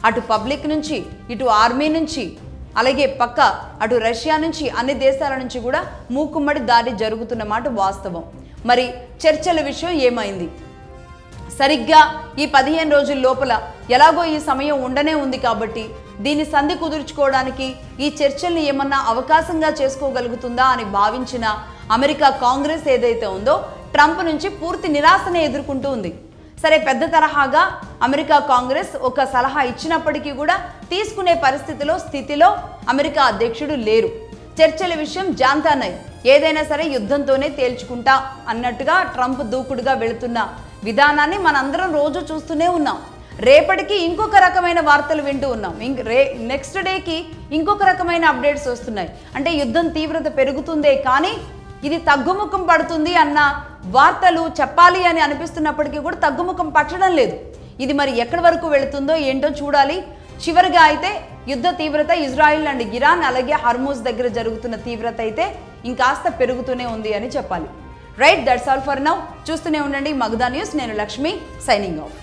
అటు పబ్లిక్ నుంచి, ఇటు ఆర్మీ నుంచి, అలాగే పక్క అటు రష్యా నుంచి, అన్ని దేశాల నుంచి కూడా మూకుమ్మడి దాడి జరుగుతున్నమాట వాస్తవం. మరి చర్చల విషయం ఏమైంది? సరిగ్గా ఈ 15 రోజుల లోపల ఎలాగో ఈ సమయం ఉండనే ఉంది కాబట్టి దీన్ని సంధి కుదుర్చుకోవడానికి ఈ చర్చల్ని ఏమన్నా అవకాశంగా చేసుకోగలుగుతుందా అని భావించిన అమెరికా కాంగ్రెస్ ఏదైతే ఉందో ట్రంప్ నుంచి పూర్తి నిరాశనే ఎదుర్కొంటూ ఉంది. సరే, పెద్ద తరహాగా అమెరికా కాంగ్రెస్ ఒక సలహా ఇచ్చినప్పటికీ కూడా తీసుకునే స్థితిలో అమెరికా అధ్యక్షుడు లేరు. చర్చల విషయం జాంతానై ఏదైనా సరే యుద్ధంతోనే తేల్చుకుంటా అన్నట్టుగా ట్రంప్ దూకుడుగా వెళుతున్న విధానాన్ని మనందరం రోజు చూస్తూనే ఉన్నాం. రేపటికి ఇంకొక రకమైన వార్తలు వింటూ ఉన్నాం. నెక్స్ట్ డేకి ఇంకొక రకమైన అప్డేట్స్ వస్తున్నాయి. అంటే యుద్ధం తీవ్రత పెరుగుతుందే కానీ ఇది తగ్గుముఖం పడుతుంది అన్న వార్తలు చెప్పాలి అని అనిపిస్తున్నప్పటికీ కూడా తగ్గుముఖం పట్టడం లేదు. ఇది మరి ఎక్కడి వరకు వెళుతుందో ఏంటో చూడాలి. చివరిగా అయితే యుద్ధ తీవ్రత ఇజ్రాయిల్ అండ్ ఇరాన్ అలాగే హర్మూజ్ దగ్గర జరుగుతున్న తీవ్రత అయితే ఇంకాస్త పెరుగుతూనే ఉంది అని చెప్పాలి. Right, that's all for now. చూస్తూనే ఉండండి మగధా న్యూస్. నేను లక్ష్మి, సైనింగ్ ఆఫ్.